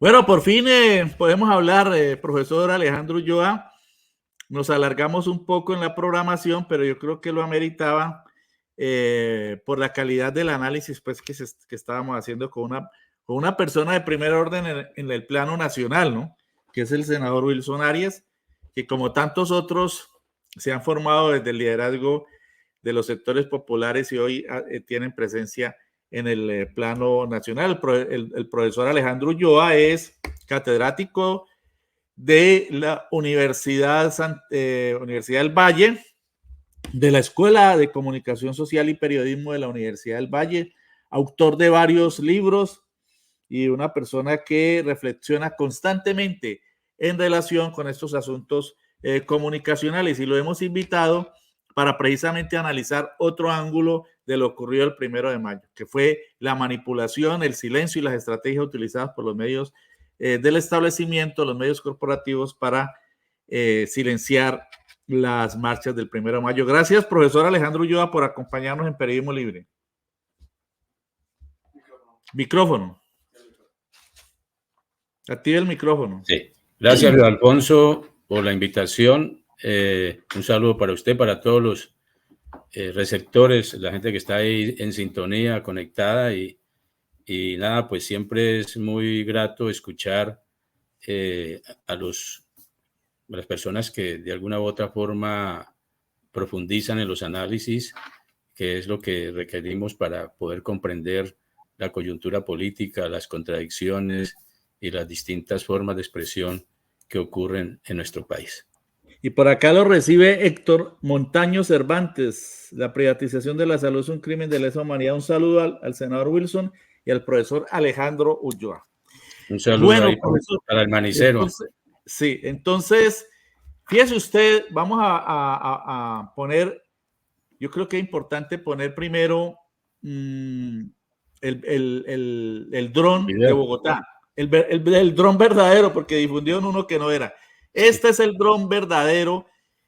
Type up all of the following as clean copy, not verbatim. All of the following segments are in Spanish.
Bueno, por fin podemos hablar, profesor Alejandro Ulloa. Nos alargamos un poco en la programación, pero yo creo que lo ameritaba por la calidad del análisis pues, que estábamos haciendo con una persona de primer orden en el plano nacional, ¿no? Que es el senador Wilson Arias, que como tantos otros se han formado desde el liderazgo de los sectores populares y hoy tienen presencia en el plano nacional. El profesor Alejandro Ulloa es catedrático de la Universidad del Valle, de la Escuela de Comunicación Social y Periodismo de la Universidad del Valle, autor de varios libros y una persona que reflexiona constantemente en relación con estos asuntos comunicacionales, y lo hemos invitado para precisamente analizar otro ángulo de lo ocurrido el 1 de mayo, que fue la manipulación, el silencio y las estrategias utilizadas por los medios del establecimiento, los medios corporativos para silenciar las marchas del 1 de mayo. Gracias, profesor Alejandro Ulloa, por acompañarnos en Periodismo Libre. Micrófono. Active el micrófono. Sí. Gracias, Luis Alfonso, por la invitación. Un saludo para usted, para todos los receptores, la gente que está ahí en sintonía, conectada. Y nada, pues siempre es muy grato escuchar a las personas que de alguna u otra forma profundizan en los análisis, que es lo que requerimos para poder comprender la coyuntura política, las contradicciones y las distintas formas de expresión que ocurren en nuestro país. Y por acá lo recibe Héctor Montaño Cervantes. La privatización de la salud es un crimen de lesa humanidad. Un saludo al senador Wilson y al profesor Alejandro Ulloa. Un saludo ahí para el manicero. Entonces, fíjese usted, vamos a poner, yo creo que es importante poner primero el dron de Bogotá, el dron verdadero, porque difundieron uno que no era. Este es el dron verdadero.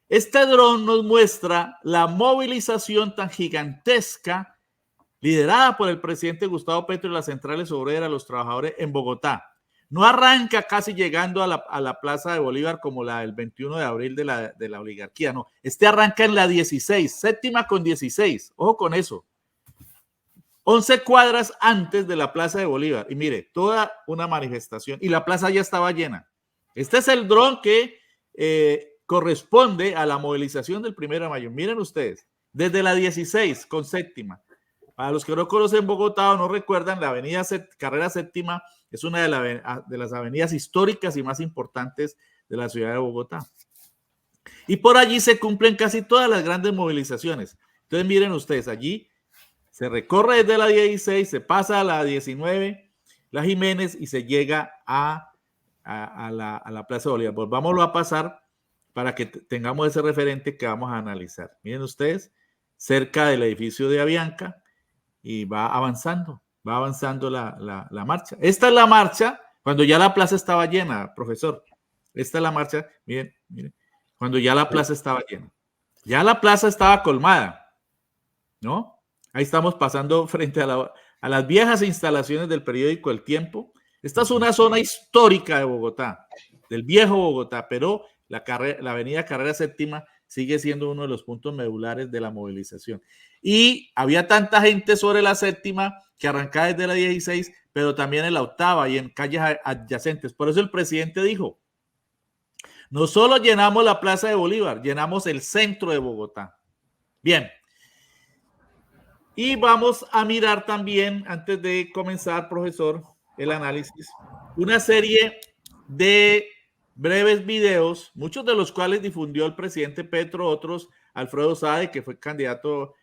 Este dron nos muestra la movilización tan gigantesca liderada por el presidente Gustavo Petro y las centrales obreras, los trabajadores en Bogotá. No arranca casi llegando a la Plaza de Bolívar como la del 21 de abril de la oligarquía, no. Este arranca en la 16, séptima con 16, ojo con eso. 11 cuadras antes de la Plaza de Bolívar. Y mire, toda una manifestación. Y la plaza ya estaba llena. Este es el dron que corresponde a la movilización del 1 de mayo. Miren ustedes, desde la 16 con séptima. Para los que no conocen Bogotá o no recuerdan, la avenida Carrera Séptima es una de las avenidas históricas y más importantes de la ciudad de Bogotá. Y por allí se cumplen casi todas las grandes movilizaciones. Entonces miren ustedes, allí se recorre desde la 16, se pasa a la 19, la Jiménez, y se llega a la Plaza de Bolívar. Volvámoslo a pasar para que tengamos ese referente que vamos a analizar. Miren ustedes, cerca del edificio de Avianca, y va avanzando la marcha. Esta es la marcha cuando ya la plaza estaba llena, profesor. Esta es la marcha, miren, cuando ya la plaza estaba llena. Ya la plaza estaba colmada, ¿no? Ahí estamos pasando frente a las viejas instalaciones del periódico El Tiempo. Esta es una zona histórica de Bogotá, del viejo Bogotá, pero la avenida Carrera Séptima sigue siendo uno de los puntos medulares de la movilización. Y había tanta gente sobre la séptima que arrancaba desde la 16, pero también en la octava y en calles adyacentes. Por eso el presidente dijo, no solo llenamos la Plaza de Bolívar, llenamos el centro de Bogotá. Bien. Y vamos a mirar también, antes de comenzar, profesor, el análisis, una serie de breves videos, muchos de los cuales difundió el presidente Petro, otros Alfredo Sade, que fue candidato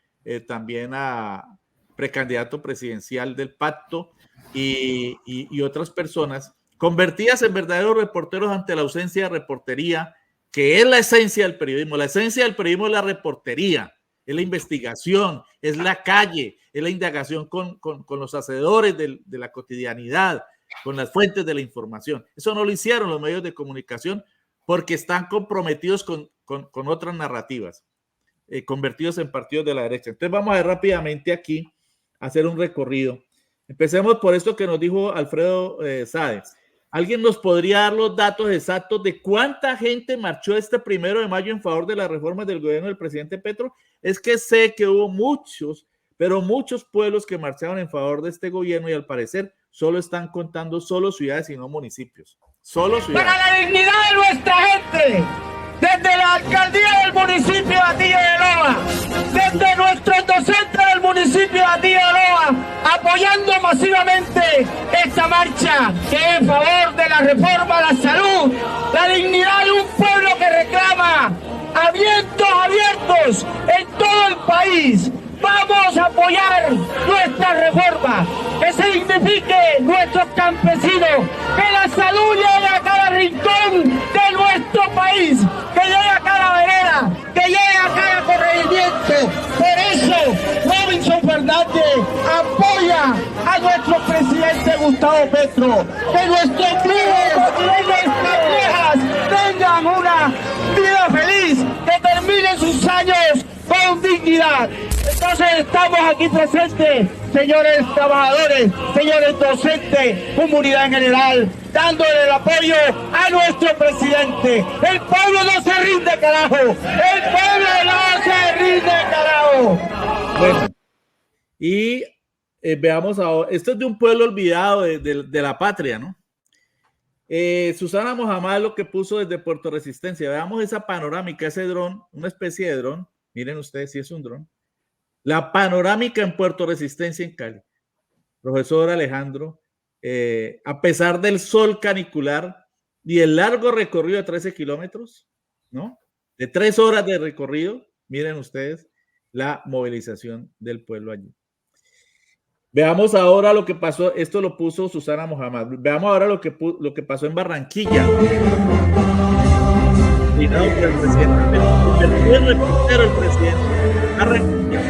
también a precandidato presidencial del pacto, y otras personas, convertidas en verdaderos reporteros ante la ausencia de reportería, que es la esencia del periodismo. La esencia del periodismo es la reportería, es la investigación, es la calle, es la indagación con los hacedores de la cotidianidad, con las fuentes de la información. Eso no lo hicieron los medios de comunicación porque están comprometidos con otras narrativas, convertidos en partidos de la derecha. Entonces vamos a ver rápidamente aquí, a hacer un recorrido. Empecemos por esto que nos dijo Alfredo Sade. ¿Alguien nos podría dar los datos exactos de cuánta gente marchó este 1 de mayo en favor de las reformas del gobierno del presidente Petro? Es que sé que hubo muchos, pero muchos pueblos que marcharon en favor de este gobierno y al parecer solo están contando solo ciudades y no municipios. Solo ciudades. Para la dignidad de nuestra gente, desde la alcaldía del municipio de Atillo de Loa, desde nuestros docentes del municipio de Atillo de Loa, apoyando masivamente esta marcha que es en favor de la reforma a la salud, la dignidad de un pueblo que reclama abiertos en todo el país. Vamos a apoyar nuestra reforma, que se dignifique nuestros campesinos, que la salud llegue a cada rincón de nuestro país, que llegue a cada vereda, que llegue a cada corregimiento. Por eso, Robinson Fernández apoya a nuestro presidente Gustavo Petro, que nuestros niños y nuestras viejas tengan una vida feliz, que terminen sus años con dignidad. Entonces estamos aquí presentes, señores trabajadores, señores docentes, comunidad en general, dándole el apoyo a nuestro presidente. El pueblo no se rinde, carajo. El pueblo no se rinde, carajo. Bueno, y veamos ahora, esto es de un pueblo olvidado de la patria, ¿no? Susana Mohamed lo que puso desde Puerto Resistencia. Veamos esa panorámica, ese dron, una especie de dron. Miren ustedes si es un dron. La panorámica en Puerto Resistencia en Cali. Profesor Alejandro, a pesar del sol canicular y el largo recorrido de 13 kilómetros, ¿no? De 3 horas de recorrido, miren ustedes la movilización del pueblo allí. Veamos ahora lo que pasó, esto lo puso Susana Mohamed. Veamos ahora lo que pasó en Barranquilla. Por el presidente, el reportero, el presidente. Barranquilla.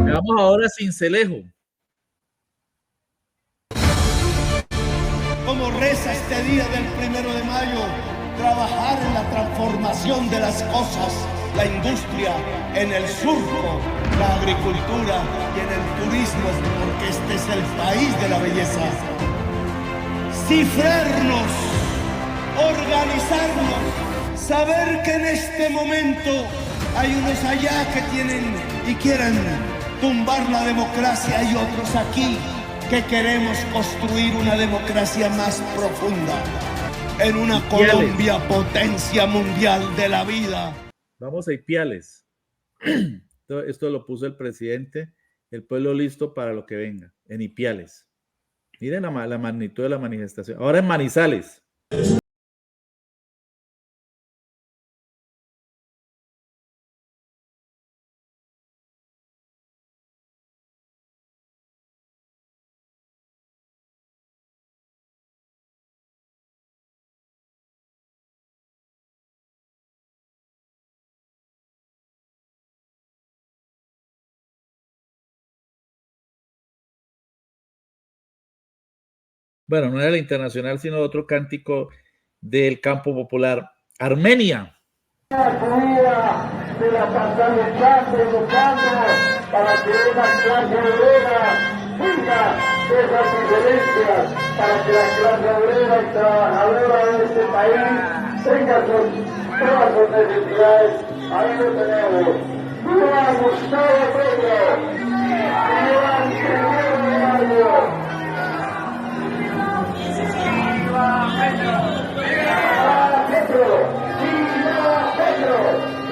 Veamos ahora Sincelejo. Como reza este día del 1 de mayo, trabajar en la transformación de las cosas, la industria, en el surco, la agricultura y en el turismo, porque este es el país de la belleza. Cifrarnos, organizarnos, saber que en este momento hay unos allá que tienen y quieren tumbar la democracia y otros aquí que queremos construir una democracia más profunda en una Colombia potencia mundial de la vida. Vamos a Ipiales. Esto lo puso el presidente, el pueblo listo para lo que venga, en Ipiales. Miren la magnitud de la manifestación. Ahora en Manizales. Bueno, no era la internacional, sino otro cántico del campo popular. Armenia. De la pasada luchando, para que una clase obrera tenga esas diferencias, para que la clase obrera y trabajadora de este país tenga todas sus necesidades. Ahí lo tenemos. ¡Viva Gustavo Petro! ¡Viva el 1 de mayo! ¡Viva Petro! ¡Viva Petro!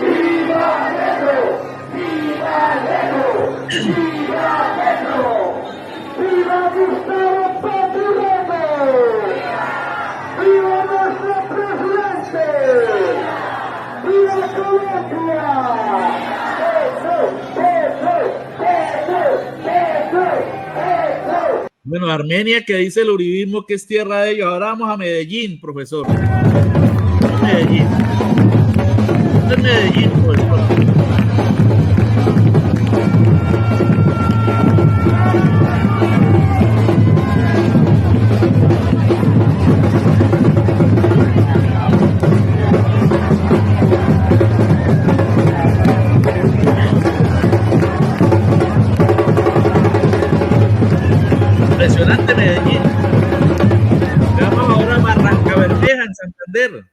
¡Viva Petro! ¡Viva Petro! ¡Viva Petro! ¡Viva Gustavo Petro! ¡Viva nuestro presidente! ¡Viva Colombia! ¡Petro! ¡Petro! ¡Petro! ¡Petro! ¡Petro! Bueno, Armenia, que dice el uribismo que es tierra de ellos. Ahora vamos a Medellín, profesor. Medellín. Esto es Medellín, profesor. Impresionante Medellín. Vamos ahora a Barrancabermeja, en Santander.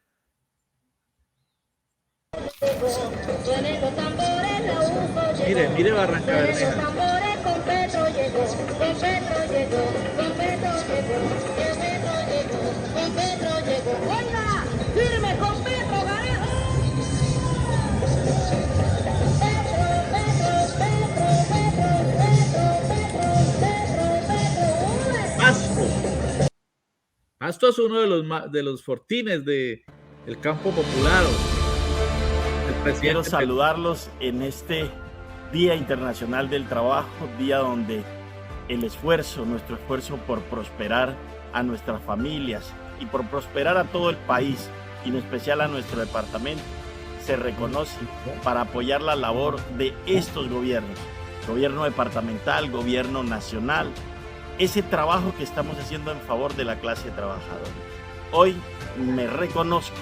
Mire Barrancabermeja. ¡Firme con Petro, Garejo! Pasto es uno de los fortines del campo popular. Quiero saludarlos en este Día Internacional del Trabajo, día donde nuestro esfuerzo por prosperar a nuestras familias y por prosperar a todo el país, y en especial a nuestro departamento, se reconoce para apoyar la labor de estos gobiernos, gobierno departamental, gobierno nacional, ese trabajo que estamos haciendo en favor de la clase trabajadora. Hoy me reconozco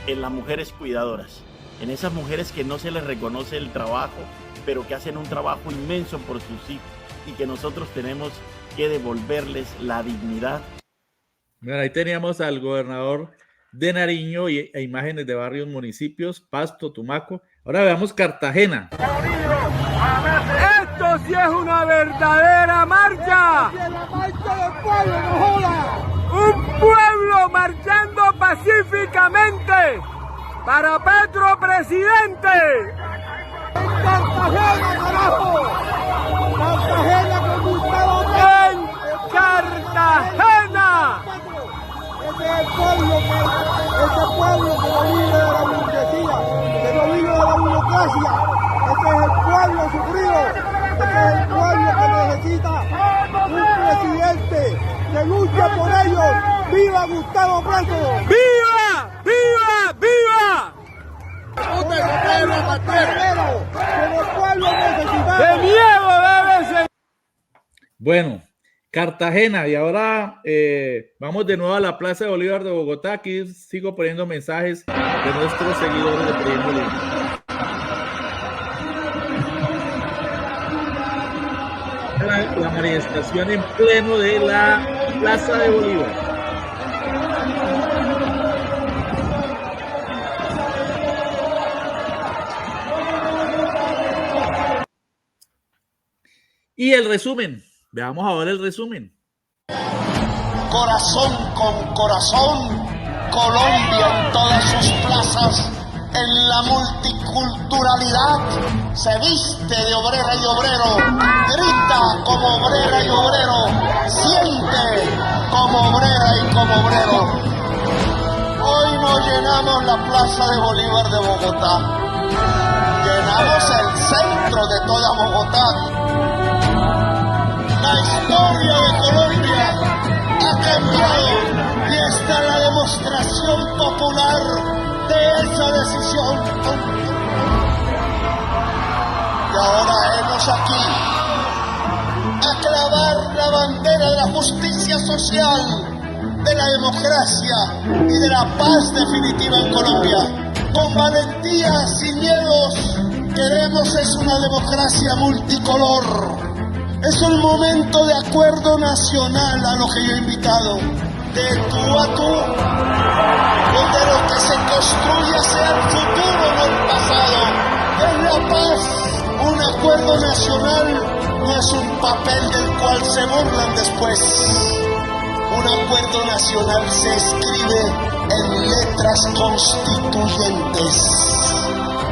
en las mujeres cuidadoras, en esas mujeres que no se les reconoce el trabajo, pero que hacen un trabajo inmenso por sus hijos y que nosotros tenemos que devolverles la dignidad. Bueno, ahí teníamos al gobernador de Nariño e imágenes de varios municipios, Pasto, Tumaco. Ahora veamos Cartagena. Esto sí es una verdadera marcha. La marcha del pueblo, no joda. Un pueblo marchando pacíficamente para Petro presidente. En Cartagena, carajo. Cartagena con Gustavo Petro. En Cartagena. Ese es el pueblo que no vive de la burguesía, que no vive de la burocracia. Este es el pueblo sufrido. Este es el pueblo que necesita un presidente que luche por ellos. ¡Viva Gustavo Petro! ¡Viva! ¡Viva! ¡Viva! ¡De miedo debe ser! Bueno, Cartagena, y ahora vamos de nuevo a la Plaza de Bolívar de Bogotá. Aquí sigo poniendo mensajes de nuestros seguidores de Proyecto Libre. La manifestación en pleno de la Plaza de Bolívar. Y el resumen. Veamos ahora el resumen. Corazón con corazón, Colombia en todas sus plazas, en la multiculturalidad, se viste de obrera y obrero, grita como obrera y obrero, siente como obrera y como obrero. Hoy no llenamos la Plaza de Bolívar de Bogotá, llenamos el centro de toda Bogotá. La historia de Colombia ha cambiado y esta es la demostración popular de esa decisión. Y ahora hemos aquí a clavar la bandera de la justicia social, de la democracia y de la paz definitiva en Colombia. Con valentía, sin miedos, queremos es una democracia multicolor. Es un momento de acuerdo nacional a lo que yo he invitado, de tú a tú, donde lo que se construya sea el futuro, no el pasado. Es la paz, un acuerdo nacional, no es un papel del cual se burlan después. Un acuerdo nacional se escribe en letras constituyentes.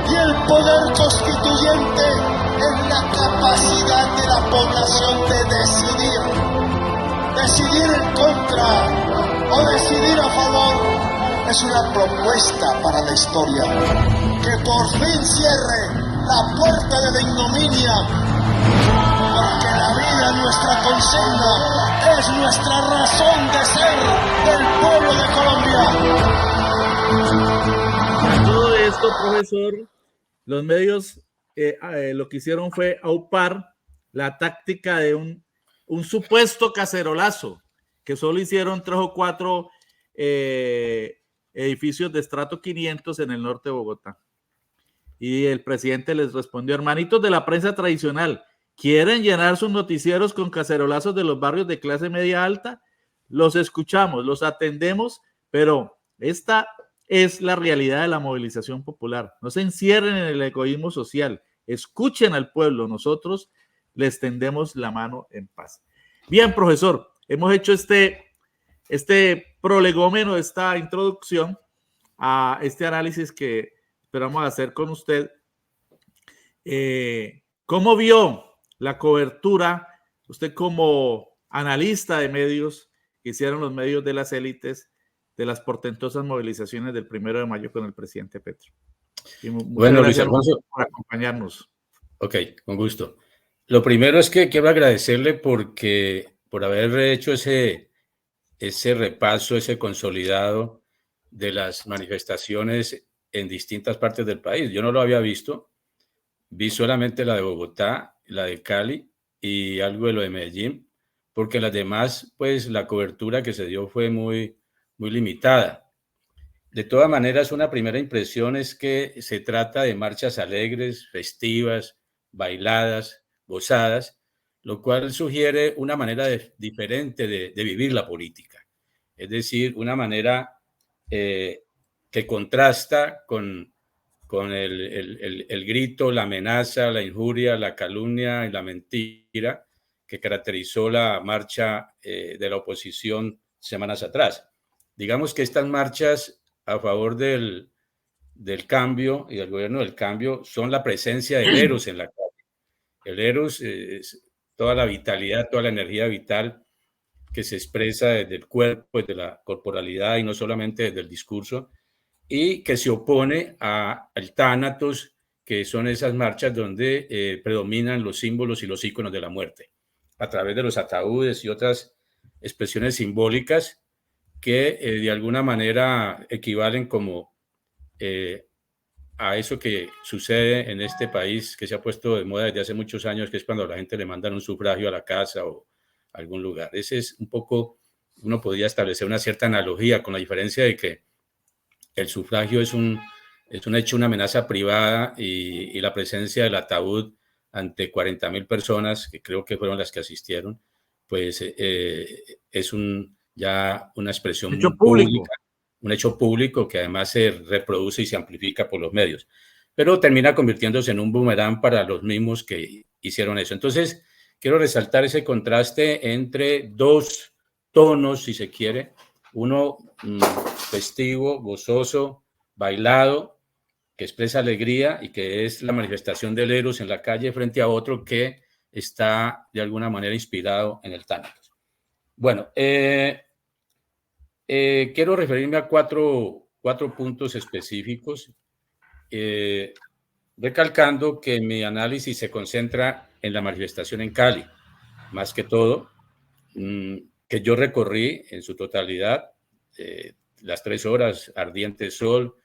Y el poder constituyente es la capacidad de la población de decidir en contra o decidir a favor. Es una propuesta para la historia, que por fin cierre la puerta de la ignominia, porque la vida es nuestra consigna, es nuestra razón de ser del pueblo de Colombia. Todo esto, profesor, los medios lo que hicieron fue aupar la táctica de un supuesto cacerolazo, que solo hicieron 3 o 4 edificios de estrato 500 en el norte de Bogotá. Y el presidente les respondió: hermanitos de la prensa tradicional, quieren llenar sus noticieros con cacerolazos de los barrios de clase media alta, los escuchamos, los atendemos, pero esta es la realidad de la movilización popular. No se encierren en el egoísmo social, escuchen al pueblo, nosotros les tendemos la mano en paz. Bien, profesor, hemos hecho este prolegómeno, esta introducción a este análisis que esperamos hacer con usted. ¿Cómo vio la cobertura, usted como analista de medios que hicieron los medios de las élites, de las portentosas movilizaciones del 1 de mayo con el presidente Petro? Y bueno, Luis Alfonso, por acompañarnos. Ok, con gusto. Lo primero es que quiero agradecerle por haber hecho ese repaso, ese consolidado de las manifestaciones en distintas partes del país. Yo no lo había visto. Vi solamente la de Bogotá, la de Cali y algo de lo de Medellín, porque las demás, pues la cobertura que se dio fue muy, muy limitada. De todas maneras, una primera impresión es que se trata de marchas alegres, festivas, bailadas, gozadas, lo cual sugiere una manera diferente de vivir la política. Es decir, una manera que contrasta con el grito, la amenaza, la injuria, la calumnia y la mentira que caracterizó la marcha de la oposición semanas atrás. Digamos que estas marchas a favor del cambio y del gobierno del cambio son la presencia del Eros en la calle. El Eros es toda la vitalidad, toda la energía vital que se expresa desde el cuerpo, desde la corporalidad y no solamente desde el discurso, y que se opone al tánatos, que son esas marchas donde predominan los símbolos y los íconos de la muerte, a través de los ataúdes y otras expresiones simbólicas que de alguna manera equivalen como a eso que sucede en este país, que se ha puesto de moda desde hace muchos años, que es cuando a la gente le mandan un sufragio a la casa o a algún lugar. Ese es un poco, uno podría establecer una cierta analogía, con la diferencia de que el sufragio es un hecho, una amenaza privada, y la presencia del ataúd ante 40.000 personas, que creo que fueron las que asistieron, pues es ya una expresión pública, un hecho público que además se reproduce y se amplifica por los medios, pero termina convirtiéndose en un boomerang para los mismos que hicieron eso. Entonces, quiero resaltar ese contraste entre dos tonos, si se quiere, uno festivo, gozoso, bailado, que expresa alegría y que es la manifestación del Eros en la calle, frente a otro que está de alguna manera inspirado en el tánatos. Bueno, quiero referirme a cuatro puntos específicos, recalcando que mi análisis se concentra en la manifestación en Cali, más que todo, que yo recorrí en su totalidad, las 3 horas, ardiente sol,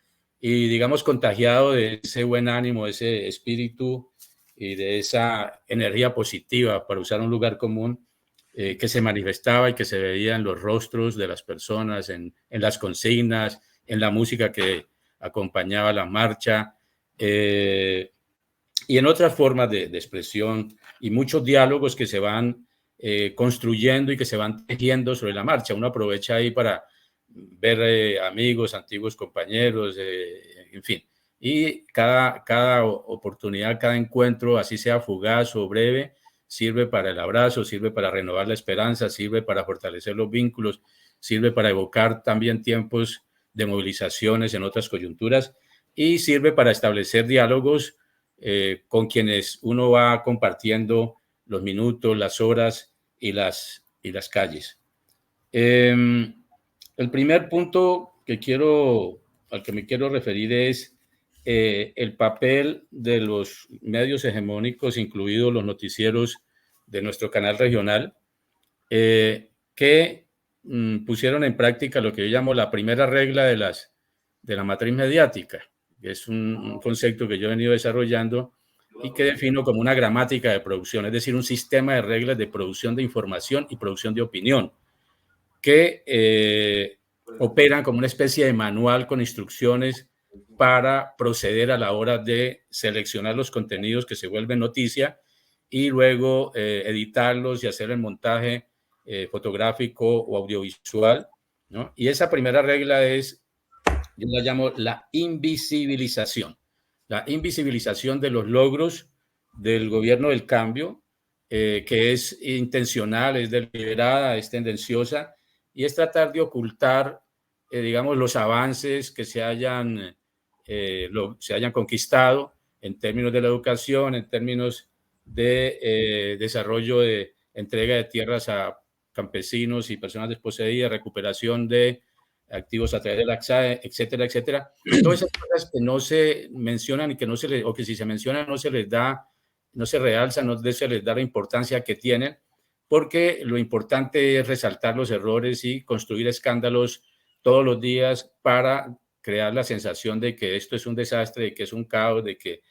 y digamos contagiado de ese buen ánimo, de ese espíritu y de esa energía positiva, para usar un lugar común, que se manifestaba y que se veía en los rostros de las personas, en las consignas, en la música que acompañaba la marcha, y en otras formas de expresión, y muchos diálogos que se van construyendo y que se van tejiendo sobre la marcha. Uno aprovecha ahí para ver amigos, antiguos compañeros, en fin. Y cada oportunidad, cada encuentro, así sea fugaz o breve, sirve para el abrazo, sirve para renovar la esperanza, sirve para fortalecer los vínculos, sirve para evocar también tiempos de movilizaciones en otras coyunturas, y sirve para establecer diálogos con quienes uno va compartiendo los minutos, las horas y las calles. El primer punto al que me quiero referir es el papel de los medios hegemónicos, incluidos los noticieros de nuestro canal regional, que pusieron en práctica lo que yo llamo la primera regla de la matriz mediática, que es un concepto que yo he venido desarrollando y que defino como una gramática de producción, es decir, un sistema de reglas de producción de información y producción de opinión, que operan como una especie de manual con instrucciones para proceder a la hora de seleccionar los contenidos que se vuelven noticia y luego editarlos y hacer el montaje fotográfico o audiovisual, ¿no? Y esa primera regla es, yo la llamo la invisibilización de los logros del gobierno del cambio, que es intencional, es deliberada, es tendenciosa, y es tratar de ocultar, digamos, los avances que se hayan conquistado en términos de la educación, en términos de desarrollo de entrega de tierras a campesinos y personas desposeídas, recuperación de activos a través de la XAE, etcétera, etcétera. Todas esas cosas que no se mencionan y que no se les, o que si se mencionan no se les da, no se realza, no se les da la importancia que tienen, porque lo importante es resaltar los errores y construir escándalos todos los días para crear la sensación de que esto es un desastre, de que es un caos, de que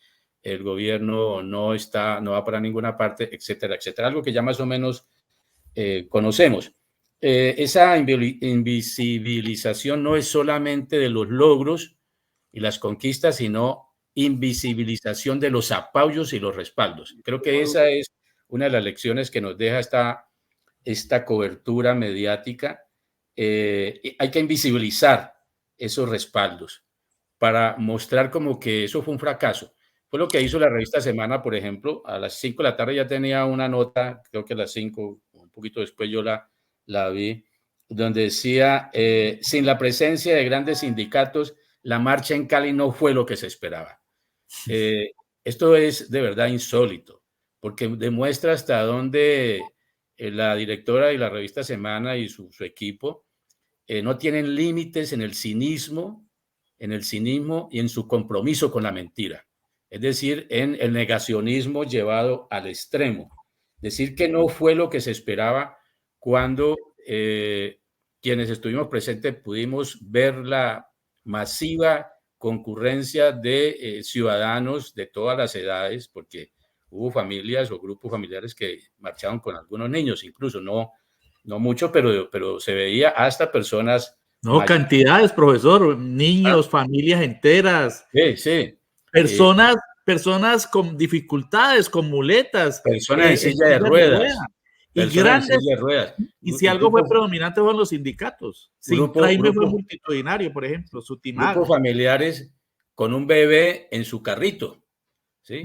el gobierno no va para ninguna parte, etcétera, etcétera. Algo que ya más o menos conocemos. Esa invisibilización no es solamente de los logros y las conquistas, sino invisibilización de los apoyos y los respaldos. Creo que esa es una de las lecciones que nos deja esta cobertura mediática. Hay que invisibilizar esos respaldos para mostrar como que eso fue un fracaso. Fue lo que hizo la revista Semana, por ejemplo. A las 5 de la tarde ya tenía una nota, creo que a las 5, un poquito después yo la vi, donde decía, sin la presencia de grandes sindicatos, la marcha en Cali no fue lo que se esperaba. Esto es de verdad insólito, porque demuestra hasta dónde la directora y la revista Semana y su equipo no tienen límites en el cinismo y en su compromiso con la mentira. Es decir, en el negacionismo llevado al extremo. Decir que no fue lo que se esperaba cuando quienes estuvimos presentes pudimos ver la masiva concurrencia de ciudadanos de todas las edades, porque hubo familias o grupos familiares que marcharon con algunos niños, incluso no mucho, pero se veía hasta personas. No, mayores. Cantidades, profesor, niños, familias enteras. Sí. Personas con dificultades, con muletas. Personas en silla de ruedas. Y grandes. Y si algo fue predominante fueron los sindicatos. Jaime fue multitudinario, por ejemplo, Sutimaga. Grupos familiares con un bebé en su carrito. ¿Sí?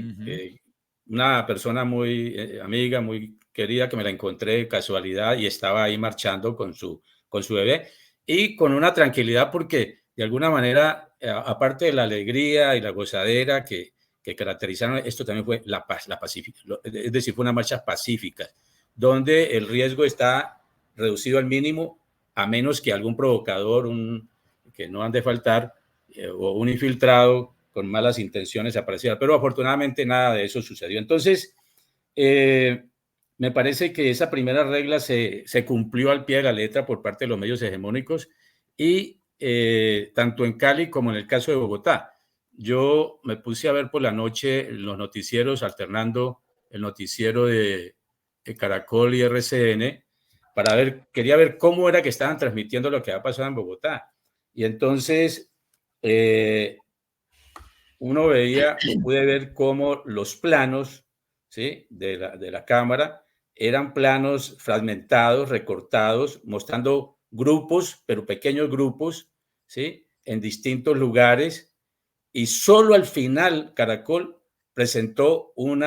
Una persona muy amiga, muy querida, que me la encontré de casualidad y estaba ahí marchando con su bebé y con una tranquilidad porque de alguna manera, aparte de la alegría y la gozadera que caracterizaron, esto también fue la paz, la pacífica, es decir, fue una marcha pacífica, donde el riesgo está reducido al mínimo, a menos que algún provocador, que no han de faltar, o un infiltrado con malas intenciones apareciera, pero afortunadamente nada de eso sucedió. Entonces, me parece que esa primera regla se cumplió al pie de la letra por parte de los medios hegemónicos y tanto en Cali como en el caso de Bogotá. Yo me puse a ver por la noche los noticieros, alternando el noticiero de Caracol y RCN, quería ver cómo era que estaban transmitiendo lo que había pasado en Bogotá. Y entonces pude ver cómo los planos, ¿sí?, de la cámara eran planos fragmentados, recortados, mostrando grupos, pero pequeños grupos, ¿sí?, en distintos lugares. Y solo al final Caracol presentó un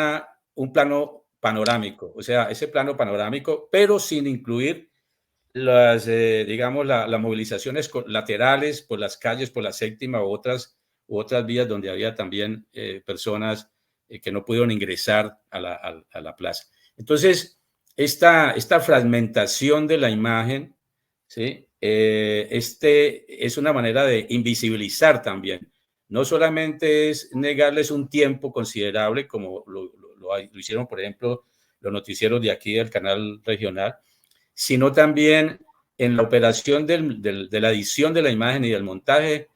plano panorámico, o sea, ese plano panorámico, pero sin incluir las movilizaciones laterales por las calles, por la Séptima u otras vías donde había también personas que no pudieron ingresar a la plaza. Entonces, esta fragmentación de la imagen, ¿sí?, es una manera de invisibilizar también. No solamente es negarles un tiempo considerable, como lo hicieron, por ejemplo, los noticieros de aquí del canal regional, sino también en la operación de la edición de la imagen y del montaje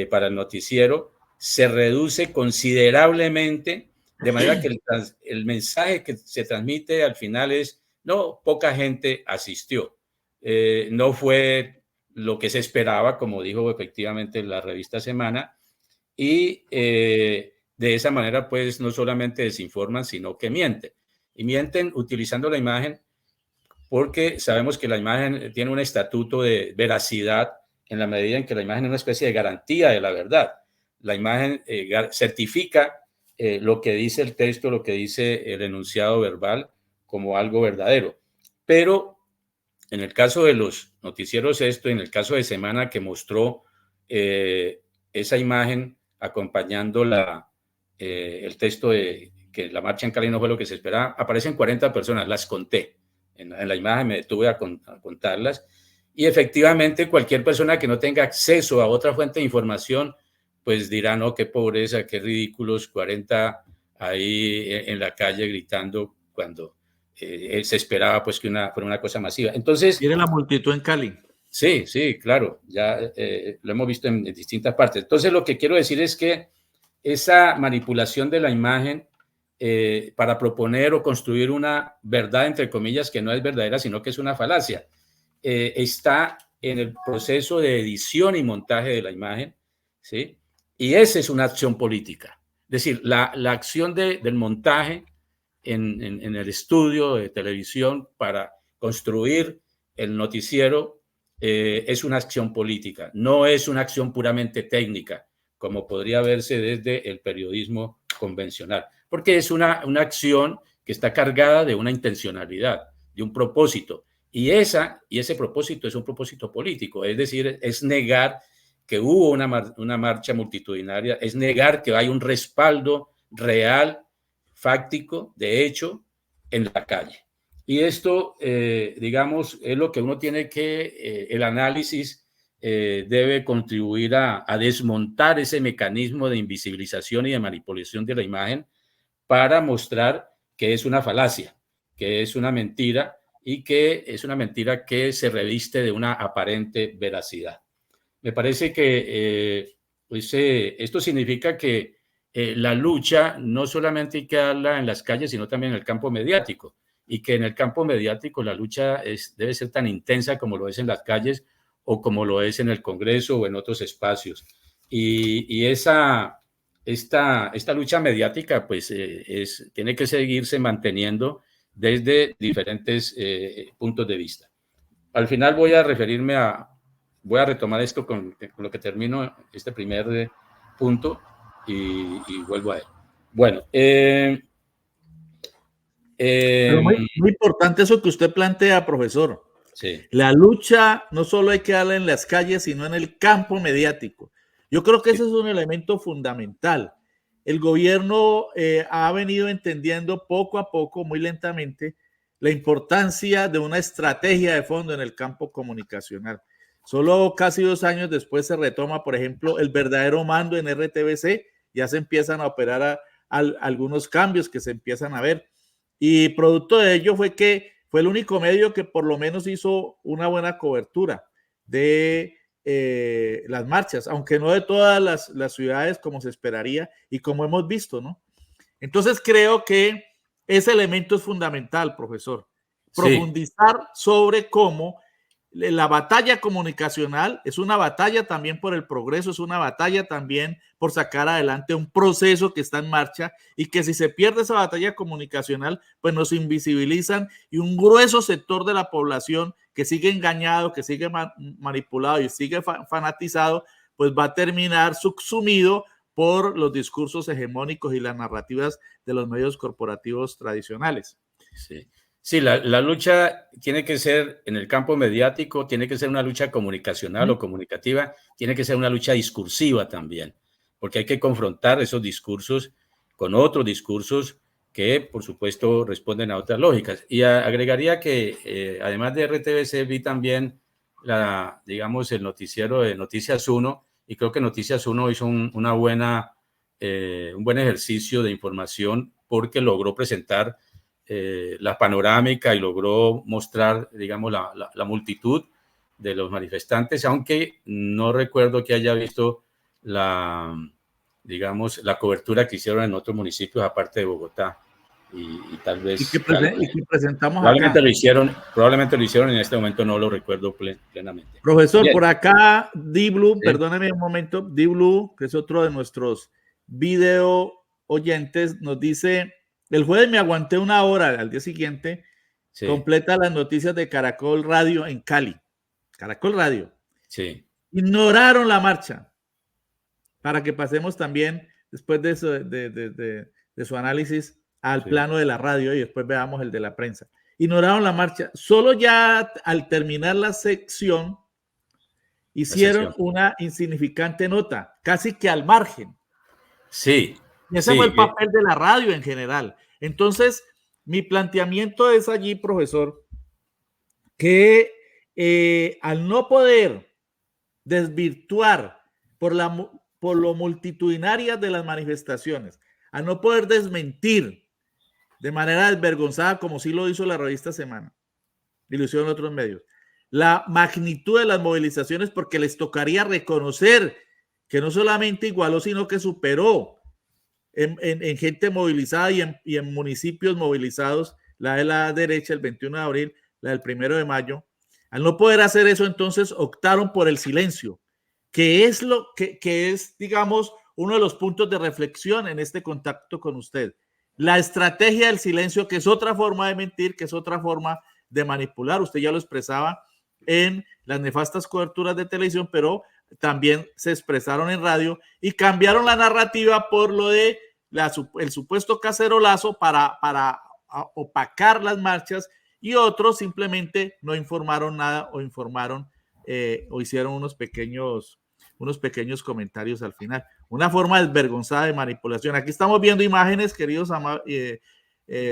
para el noticiero, se reduce considerablemente, de manera que el mensaje que se transmite al final es, no, poca gente asistió. No fue lo que se esperaba, como dijo efectivamente la revista Semana, y de esa manera, pues, no solamente desinforman, sino que mienten. y mienten utilizando la imagen porque sabemos que la imagen tiene un estatuto de veracidad en la medida en que la imagen es una especie de garantía de la verdad. La imagen certifica lo que dice el texto, lo que dice el enunciado verbal como algo verdadero. Pero en el caso de los noticieros en el caso de Semana que mostró esa imagen acompañando el texto de que la marcha en Cali no fue lo que se esperaba, aparecen 40 personas, las conté. En la imagen me detuve a contarlas. Y efectivamente cualquier persona que no tenga acceso a otra fuente de información, pues dirá, no, qué pobreza, qué ridículos, 40 ahí en la calle gritando cuando se esperaba pues que fuera una cosa masiva. Entonces, ¿Tiene la multitud en Cali? Sí, claro, ya lo hemos visto en distintas partes. Entonces, lo que quiero decir es que esa manipulación de la imagen para proponer o construir una verdad, entre comillas, que no es verdadera, sino que es una falacia, está en el proceso de edición y montaje de la imagen, ¿sí? Y esa es una acción política. Es decir, la acción del montaje en el estudio de televisión para construir el noticiero es una acción política, no es una acción puramente técnica, como podría verse desde el periodismo convencional, porque es una acción que está cargada de una intencionalidad, de un propósito, y ese propósito es un propósito político, es decir, es negar que hubo una marcha multitudinaria, es negar que hay un respaldo real, fáctico, de hecho, en la calle. Y esto, digamos, es lo que uno tiene que, el análisis debe contribuir a desmontar ese mecanismo de invisibilización y de manipulación de la imagen para mostrar que es una falacia, que es una mentira y que es una mentira que se reviste de una aparente veracidad. Me parece que esto significa que la lucha no solamente hay que darla en las calles, sino también en el campo mediático, y que en el campo mediático la lucha debe ser tan intensa como lo es en las calles o como lo es en el Congreso o en otros espacios. Y esta lucha mediática pues tiene que seguirse manteniendo desde diferentes puntos de vista. Al final voy a retomar esto con lo que termino este primer punto y vuelvo a él. Bueno, pero muy importante eso que usted plantea, profesor. Sí. La lucha no solo hay que darla en las calles, sino en el campo mediático. Yo creo que ese es un elemento fundamental. El gobierno ha venido entendiendo poco a poco, muy lentamente, la importancia de una estrategia de fondo en el campo comunicacional. Solo casi 2 años después se retoma, por ejemplo, el verdadero mando en RTBC, ya se empiezan a operar algunos cambios que se empiezan a ver. Y producto de ello fue que fue el único medio que por lo menos hizo una buena cobertura de las marchas, aunque no de todas las ciudades como se esperaría y como hemos visto, ¿no? Entonces creo que ese elemento es fundamental, profesor. Profundizar sobre cómo la batalla comunicacional es una batalla también por el progreso, es una batalla también por sacar adelante un proceso que está en marcha y que si se pierde esa batalla comunicacional, pues nos invisibilizan y un grueso sector de la población que sigue engañado, que sigue manipulado y sigue fanatizado, pues va a terminar subsumido por los discursos hegemónicos y las narrativas de los medios corporativos tradicionales. Sí, la lucha tiene que ser en el campo mediático, tiene que ser una lucha comunicacional o comunicativa, tiene que ser una lucha discursiva también, porque hay que confrontar esos discursos con otros discursos que, por supuesto, responden a otras lógicas. Y agregaría que, además de RTBC, vi también, el noticiero de Noticias 1, y creo que Noticias 1 hizo un buen ejercicio de información porque logró presentar la panorámica y logró mostrar, digamos, la multitud de los manifestantes, aunque no recuerdo que haya visto la cobertura que hicieron en otros municipios aparte de Bogotá y tal vez... Y que presentamos probablemente acá. Probablemente lo hicieron, en este momento no lo recuerdo plenamente. Profesor, bien. Por acá, D-Blue, sí. Perdóneme un momento, D-Blue, que es otro de nuestros video oyentes, nos dice El jueves me aguanté una hora, al día siguiente, Sí, completa las noticias de Caracol Radio en Cali. Caracol Radio. sí, Ignoraron la marcha. Para que pasemos también, después de su análisis, al sí. plano de la radio y después veamos el de la prensa. Ignoraron la marcha. Solo ya al terminar la sección, hicieron una insignificante nota, casi que al margen. Sí, Y ese fue el papel de la radio en general. Entonces, mi planteamiento es allí, profesor, que al no poder desvirtuar por lo multitudinarias de las manifestaciones, al no poder desmentir de manera desvergonzada, como sí lo hizo la revista Semana y lo hicieron otros medios, la magnitud de las movilizaciones, porque les tocaría reconocer que no solamente igualó, sino que superó en gente movilizada y en municipios movilizados, la de la derecha el 21 de abril, la del 1 de mayo. Al no poder hacer eso, entonces optaron por el silencio, que es digamos, uno de los puntos de reflexión en este contacto con usted. La estrategia del silencio, que es otra forma de mentir, que es otra forma de manipular. Usted ya lo expresaba en las nefastas coberturas de televisión, pero también se expresaron en radio y cambiaron la narrativa por lo de el supuesto cacerolazo para opacar las marchas, y otros simplemente no informaron nada o informaron o hicieron unos pequeños comentarios al final. Una forma desvergonzada de manipulación. Aquí estamos viendo imágenes, queridos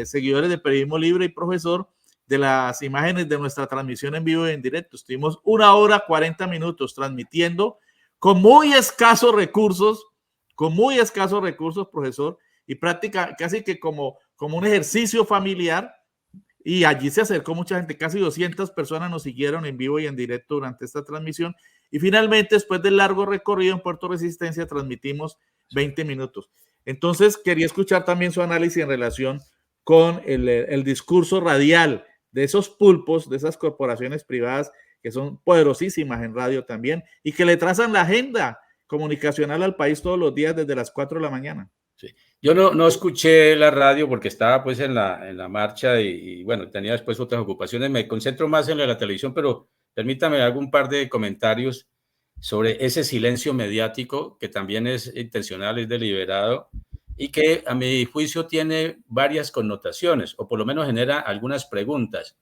seguidores de Periodismo Libre y profesor, de las imágenes de nuestra transmisión en vivo y en directo. Estuvimos 1 hora 40 minutos transmitiendo con muy escasos recursos, profesor, y casi que como un ejercicio familiar. Y allí se acercó mucha gente, casi 200 personas nos siguieron en vivo y en directo durante esta transmisión. Y finalmente, después del largo recorrido en Puerto Resistencia, transmitimos 20 minutos. Entonces, quería escuchar también su análisis en relación con el discurso radial de esos pulpos, de esas corporaciones privadas que son poderosísimas en radio también y que le trazan la agenda comunicacional al país todos los días desde las 4 de la mañana. Sí. Yo no escuché la radio porque estaba pues en la marcha y bueno, tenía después otras ocupaciones. Me concentro más en la televisión, pero permítame algún par de comentarios sobre ese silencio mediático que también es intencional, es deliberado y que a mi juicio tiene varias connotaciones o por lo menos genera algunas preguntas.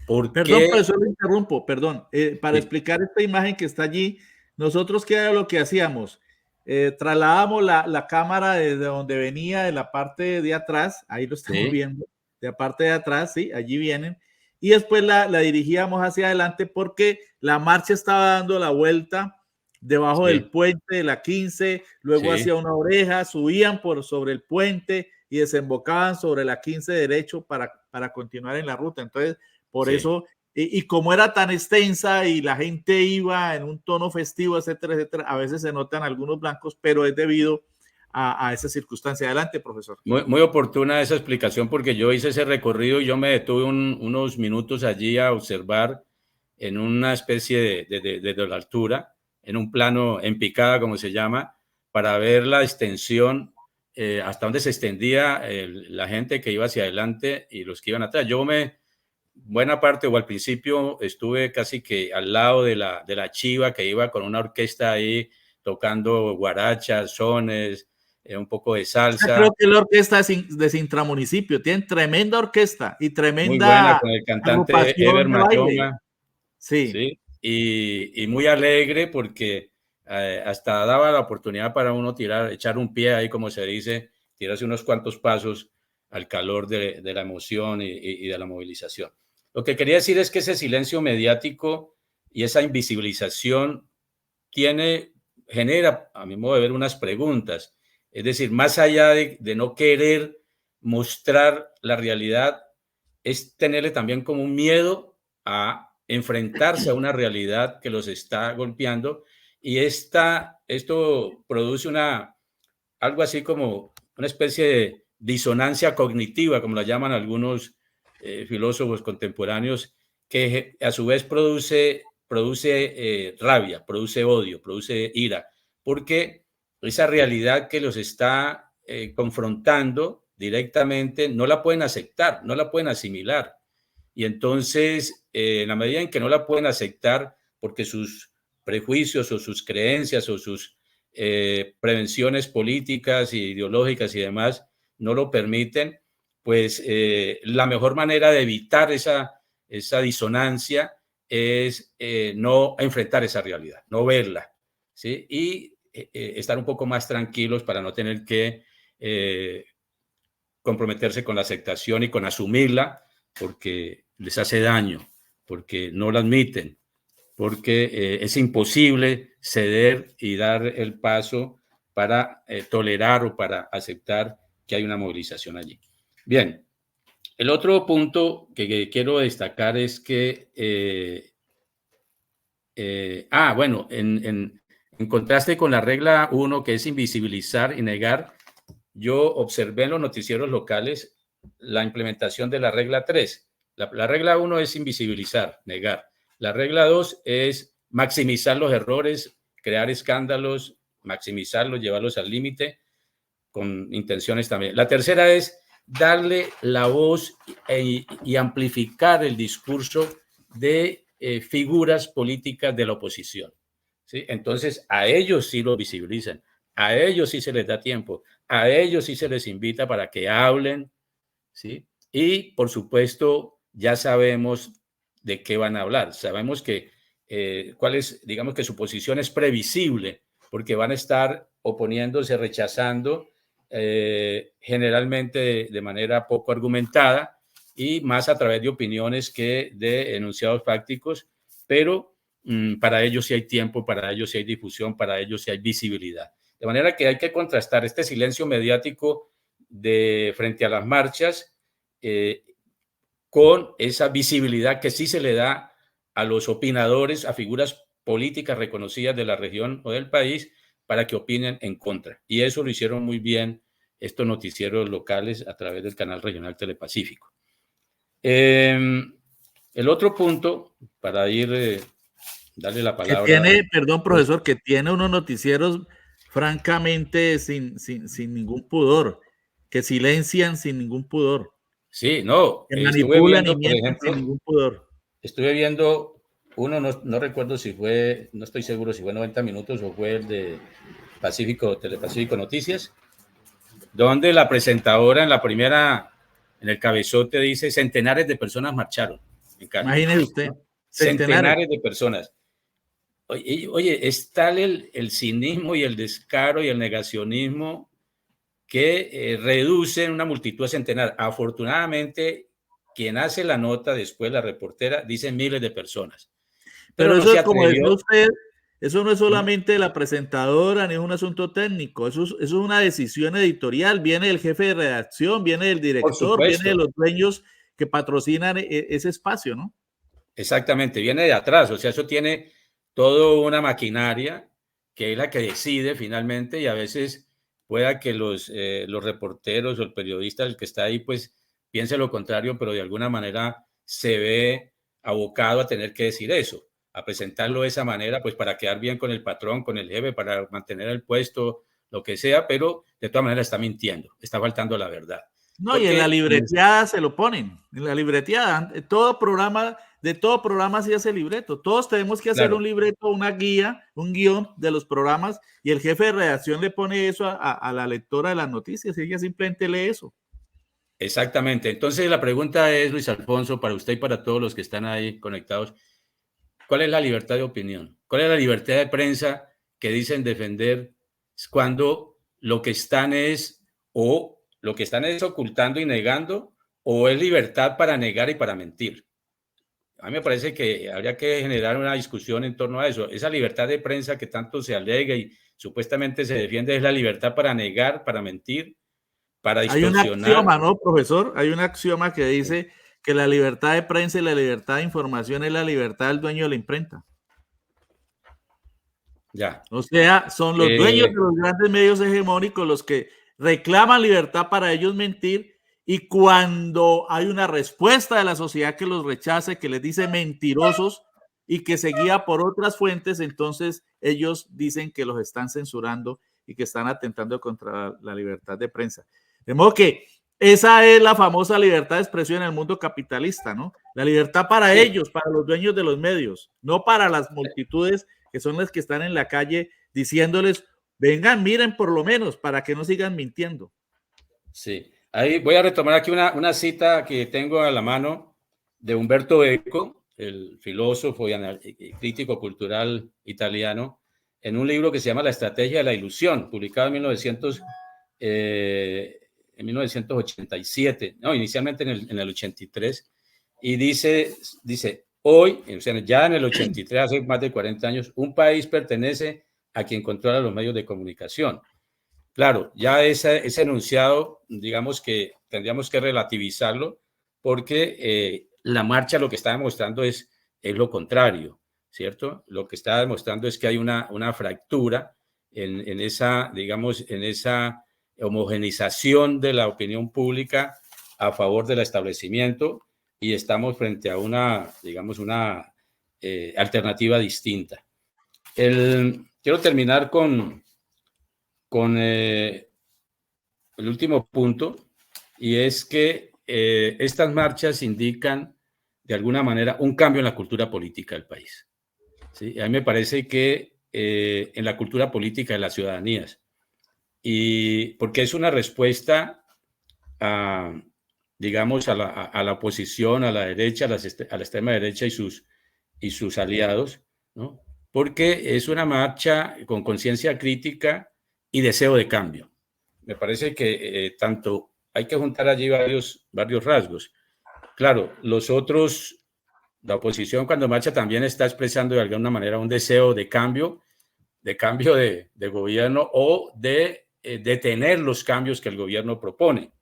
Perdón, profesor, lo interrumpo, perdón. Para explicar esta imagen que está allí, nosotros, ¿qué era lo que hacíamos? Trasladamos la cámara desde donde venía, de la parte de atrás, ahí lo estamos viendo, de la parte de atrás, sí, allí vienen, y después la dirigíamos hacia adelante porque la marcha estaba dando la vuelta debajo del puente de la 15, luego hacia una oreja, subían sobre el puente y desembocaban sobre la 15 derecho para continuar en la ruta. Entonces, por eso, y como era tan extensa y la gente iba en un tono festivo, etcétera, etcétera, a veces se notan algunos blancos, pero es debido a esa circunstancia. Adelante, profesor. Muy oportuna esa explicación porque yo hice ese recorrido y yo me detuve unos minutos allí a observar en una especie de la altura, en un plano en picada, como se llama, para ver la extensión, hasta dónde se extendía la gente que iba hacia adelante y los que iban atrás. Buena parte o al principio estuve casi que al lado de la chiva que iba con una orquesta ahí tocando guarachas, sones, un poco de salsa. Creo que la orquesta de Sintramunicipio tiene tremenda orquesta y tremenda. Muy buena con el cantante Ever Mayoma. Sí. Y muy alegre porque hasta daba la oportunidad para uno echar un pie ahí, como se dice, tirarse unos cuantos pasos al calor de la emoción y de la movilización. Lo que quería decir es que ese silencio mediático y esa invisibilización genera, a mi modo de ver, unas preguntas. Es decir, más allá de no querer mostrar la realidad, es tenerle también como un miedo a enfrentarse a una realidad que los está golpeando y esto produce algo así como una especie de disonancia cognitiva, como la llaman algunos filósofos contemporáneos, que a su vez produce rabia, produce odio, produce ira, porque esa realidad que los está confrontando directamente, no la pueden aceptar, no la pueden asimilar. Y entonces, en la medida en que no la pueden aceptar porque sus prejuicios o sus creencias o sus prevenciones políticas y ideológicas y demás no lo permiten, pues la mejor manera de evitar esa disonancia es no enfrentar esa realidad, no verla, ¿sí? Y estar un poco más tranquilos para no tener que comprometerse con la aceptación y con asumirla, porque les hace daño, porque no la admiten, porque es imposible ceder y dar el paso para tolerar o para aceptar que hay una movilización allí. Bien, el otro punto que quiero destacar es que, bueno, en contraste con la regla 1, que es invisibilizar y negar, yo observé en los noticieros locales la implementación de la regla 3. La regla 1 es invisibilizar, negar. La regla 2 es maximizar los errores, crear escándalos, maximizarlos, llevarlos al límite, con intenciones también. La tercera es darle la voz y amplificar el discurso de figuras políticas de la oposición, ¿sí? Entonces, a ellos sí lo visibilizan, a ellos sí se les da tiempo, a ellos sí se les invita para que hablen, ¿sí? Y, por supuesto, ya sabemos de qué van a hablar. Sabemos que cuál es, digamos que su posición es previsible, porque van a estar oponiéndose, rechazando, generalmente de manera poco argumentada y más a través de opiniones que de enunciados fácticos, pero para ellos sí hay tiempo, para ellos sí hay difusión, para ellos sí hay visibilidad. De manera que hay que contrastar este silencio mediático frente a las marchas con esa visibilidad que sí se le da a los opinadores, a figuras políticas reconocidas de la región o del país, para que opinen en contra. Y eso lo hicieron muy bien estos noticieros locales a través del canal regional Telepacífico. El otro punto, para darle la palabra. Que tiene, perdón, profesor, que tiene unos noticieros francamente sin ningún pudor, que silencian sin ningún pudor. Sí, no. Que manipulan y mienten sin ningún pudor. Estuve viendo uno, no recuerdo si fue, no estoy seguro si fue 90 minutos o fue el de Telepacífico Noticias, donde la presentadora en el cabezote dice: centenares de personas marcharon en Cali. Imagínese usted. Centenares de personas. Oye, es tal el cinismo y el descaro y el negacionismo que reducen una multitud a centenar. Afortunadamente, quien hace la nota después, la reportera, dice miles de personas. Pero eso, no, como decía usted, eso no es solamente la presentadora ni es un asunto técnico, eso es una decisión editorial, viene del jefe de redacción, viene del director, viene de los dueños que patrocinan ese espacio, ¿no? Exactamente, viene de atrás, o sea, eso tiene toda una maquinaria que es la que decide finalmente, y a veces pueda que los reporteros o el periodista, el que está ahí, pues piense lo contrario, pero de alguna manera se ve abocado a tener que decir eso, a presentarlo de esa manera, pues para quedar bien con el patrón, con el jefe, para mantener el puesto, lo que sea, pero de todas maneras está mintiendo, está faltando la verdad. No, porque, y en la libreteada se lo ponen, en la libreteada, de todo programa se hace libreto, todos tenemos que hacer un libreto, una guía, un guión de los programas, y el jefe de redacción le pone eso a la lectora de las noticias, y ella simplemente lee eso. Exactamente, entonces la pregunta es, Luis Alfonso, para usted y para todos los que están ahí conectados, ¿cuál es la libertad de opinión? ¿Cuál es la libertad de prensa que dicen defender cuando lo que están es ocultando y negando, o es libertad para negar y para mentir? A mí me parece que habría que generar una discusión en torno a eso. Esa libertad de prensa que tanto se alega y supuestamente se defiende, ¿es la libertad para negar, para mentir, para distorsionar? Hay un axioma, ¿no, profesor? Hay un axioma que dice que la libertad de prensa y la libertad de información es la libertad del dueño de la imprenta. Ya. O sea, son los dueños de los grandes medios hegemónicos los que reclaman libertad para ellos mentir, y cuando hay una respuesta de la sociedad que los rechace, que les dice mentirosos y que se guía por otras fuentes, entonces ellos dicen que los están censurando y que están atentando contra la libertad de prensa. De modo que Esa es la famosa libertad de expresión en el mundo capitalista, ¿no? La libertad para ellos, para los dueños de los medios, no para las multitudes que son las que están en la calle diciéndoles, vengan, miren por lo menos, para que no sigan mintiendo. Sí, ahí voy a retomar aquí una cita que tengo a la mano de Umberto Eco, el filósofo y crítico cultural italiano, en un libro que se llama La estrategia de la ilusión, publicado en 1987, no, inicialmente en el 83, y dice, hoy, o sea, ya en el 83, hace más de 40 años, un país pertenece a quien controla los medios de comunicación. Claro, ya ese enunciado, digamos que tendríamos que relativizarlo, porque la marcha lo que está demostrando es lo contrario, ¿cierto? Lo que está demostrando es que hay una fractura en esa, digamos, en esa homogeneización de la opinión pública a favor del establecimiento, y estamos frente a una, digamos, una alternativa distinta. Quiero terminar con el último punto, y es que estas marchas indican de alguna manera un cambio en la cultura política del país. ¿Sí? A mí me parece que en la cultura política de las ciudadanías, y porque es una respuesta a, digamos, a la oposición, a la derecha, a la extrema derecha y sus aliados, ¿no? Porque es una marcha con conciencia crítica y deseo de cambio. Me parece que tanto hay que juntar allí varios rasgos. Claro, los otros, la oposición cuando marcha también está expresando de alguna manera un deseo de cambio de gobierno, o de detener los cambios que el gobierno propone.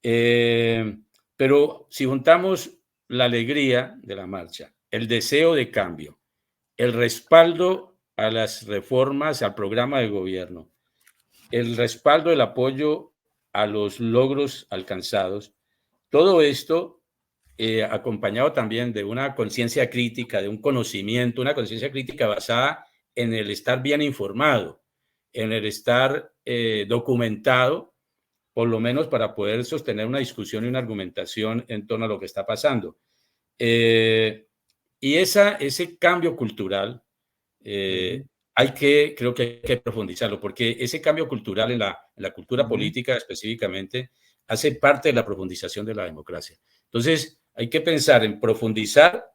Pero si juntamos la alegría de la marcha, el deseo de cambio, el respaldo a las reformas, al programa de gobierno, el respaldo, el apoyo a los logros alcanzados, todo esto acompañado también de una conciencia crítica, de un conocimiento, una conciencia crítica basada en el estar bien informado, en el estar documentado, por lo menos para poder sostener una discusión y una argumentación en torno a lo que está pasando. Y ese cambio cultural creo que hay que profundizarlo, porque ese cambio cultural en la cultura política específicamente hace parte de la profundización de la democracia. Entonces, hay que pensar en profundizar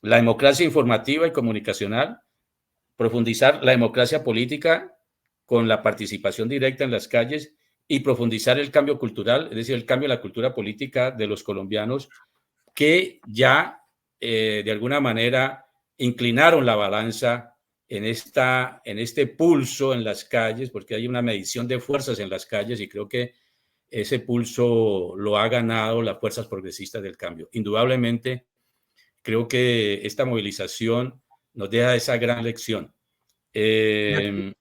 la democracia informativa y comunicacional, profundizar la democracia política con la participación directa en las calles, y profundizar el cambio cultural, es decir, el cambio en la cultura política de los colombianos, que ya de alguna manera inclinaron la balanza en este pulso en las calles, porque hay una medición de fuerzas en las calles, y creo que ese pulso lo ha ganado las fuerzas progresistas del cambio. Indudablemente, creo que esta movilización nos deja esa gran lección. Y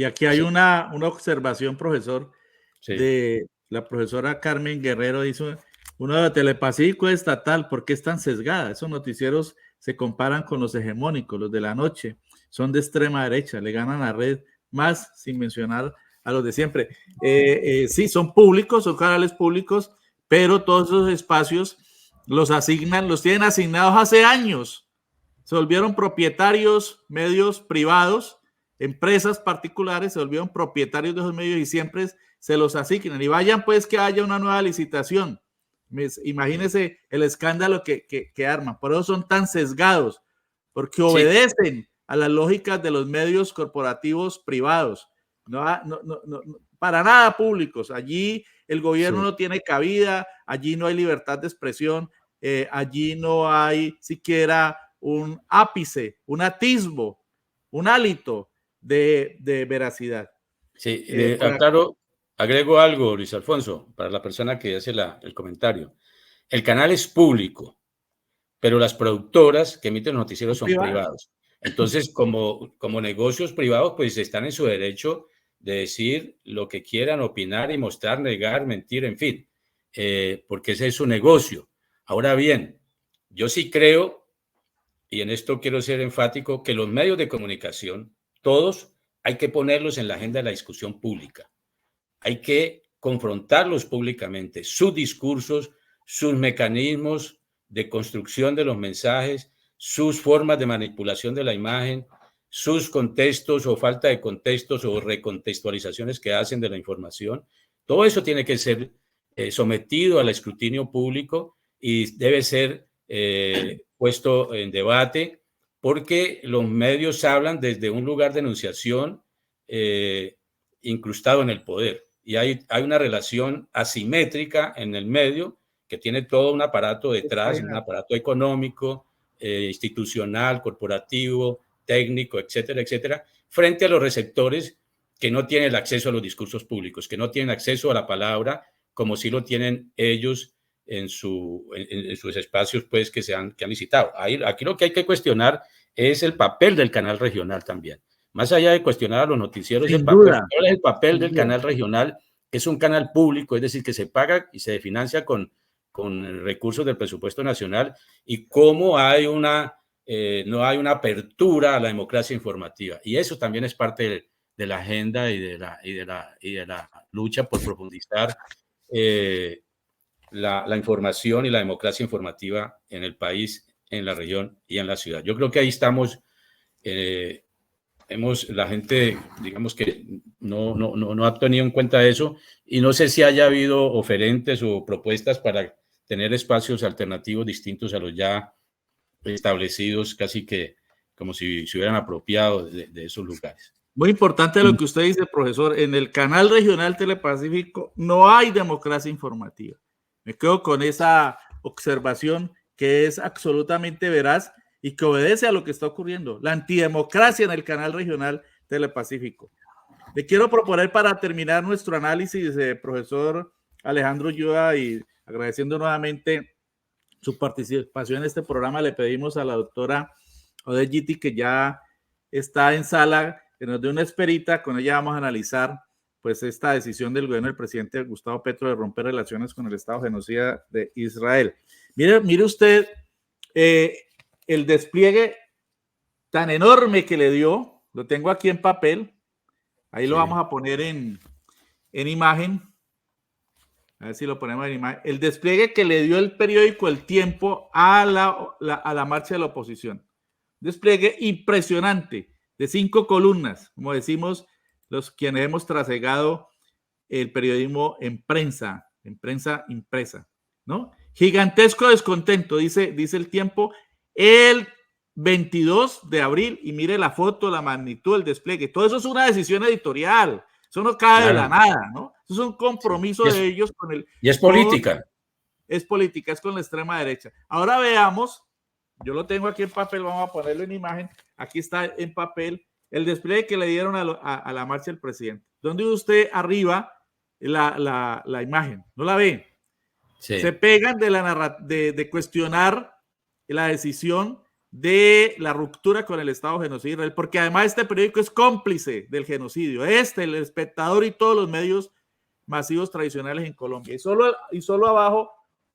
aquí hay una observación, profesor, de la profesora Carmen Guerrero. Hizo una de Telepacífico estatal, ¿por qué es tan sesgada? Esos noticieros se comparan con los hegemónicos, los de la noche, son de extrema derecha, le ganan a Red Más, sin mencionar a los de siempre. Sí, son públicos, son canales públicos, pero todos esos espacios los tienen asignados hace años. Se volvieron propietarios medios privados, empresas particulares se volvieron propietarios de esos medios y siempre se los asignan. Y vayan pues que haya una nueva licitación. Imagínense el escándalo que arman. Por eso son tan sesgados, porque obedecen a las lógicas de los medios corporativos privados. No, para nada públicos. Allí el gobierno no tiene cabida, allí no hay libertad de expresión, allí no hay siquiera un ápice, un atisbo, un hálito de veracidad. Sí, claro, agrego algo, Luis Alfonso, para la persona que hace el comentario. El canal es público, pero las productoras que emiten los noticieros son privados. Entonces, como negocios privados, pues están en su derecho de decir lo que quieran, opinar y mostrar, negar, mentir, en fin, porque ese es su negocio. Ahora bien, yo sí creo, y en esto quiero ser enfático, que los medios de comunicación, todos, hay que ponerlos en la agenda de la discusión pública. Hay que confrontarlos públicamente, sus discursos, sus mecanismos de construcción de los mensajes, sus formas de manipulación de la imagen, sus contextos o falta de contextos o recontextualizaciones que hacen de la información. Todo eso tiene que ser sometido al escrutinio público y debe ser puesto en debate, porque los medios hablan desde un lugar de enunciación incrustado en el poder. Y hay una relación asimétrica en el medio que tiene todo un aparato detrás, un aparato económico, institucional, corporativo, técnico, etcétera, etcétera, frente a los receptores que no tienen el acceso a los discursos públicos, que no tienen acceso a la palabra como si lo tienen ellos en sus espacios pues, que han visitado. Aquí lo que hay que cuestionar es el papel del canal regional también. Más allá de cuestionar a los noticieros, ¿cuál es el papel del canal regional? Que es un canal público, es decir, que se paga y se financia con recursos del presupuesto nacional, y cómo no hay una apertura a la democracia informativa. Y eso también es parte de la agenda y de la lucha por profundizar la información y la democracia informativa en el país, en la región y en la ciudad. Yo creo que ahí estamos. La gente, digamos que no ha tenido en cuenta eso, y no sé si haya habido oferentes o propuestas para tener espacios alternativos distintos a los ya establecidos, casi que como si se hubieran apropiado de esos lugares. Muy importante lo que usted dice, profesor. En el canal regional Telepacífico no hay democracia informativa. Me quedo con esa observación que es absolutamente veraz y que obedece a lo que está ocurriendo, la antidemocracia en el canal regional Telepacífico. Le quiero proponer, para terminar nuestro análisis, profesor Alejandro Ulloa, y agradeciendo nuevamente su participación en este programa, le pedimos a la doctora Odette Gitti, que ya está en sala, que nos dé una esperita. Con ella vamos a analizar pues esta decisión del gobierno del presidente Gustavo Petro de romper relaciones con el Estado genocida de Israel. Mire usted el despliegue tan enorme que le dio. Lo tengo aquí en papel, ahí sí. Lo vamos a poner en imagen, a ver si lo ponemos en imagen. El despliegue que le dio el periódico El Tiempo a la marcha de la oposición. Despliegue impresionante, de 5 columnas, como decimos los quienes hemos trasegado el periodismo en prensa impresa, ¿no? Gigantesco descontento, dice El Tiempo, el 22 de abril, y mire la foto, la magnitud, el despliegue. Todo eso es una decisión editorial, eso no cae de la nada, ¿no? Eso es un compromiso de ellos con el... Y es política. Es política, es con la extrema derecha. Ahora veamos, yo lo tengo aquí en papel, vamos a ponerlo en imagen, aquí está en papel, el despliegue que le dieron a la marcha del presidente. ¿Dónde ve usted arriba la imagen? ¿No la ve? Sí. Se pegan de cuestionar la decisión de la ruptura con el Estado genocida Israel, porque además este periódico es cómplice del genocidio. El Espectador y todos los medios masivos tradicionales en Colombia. Y solo abajo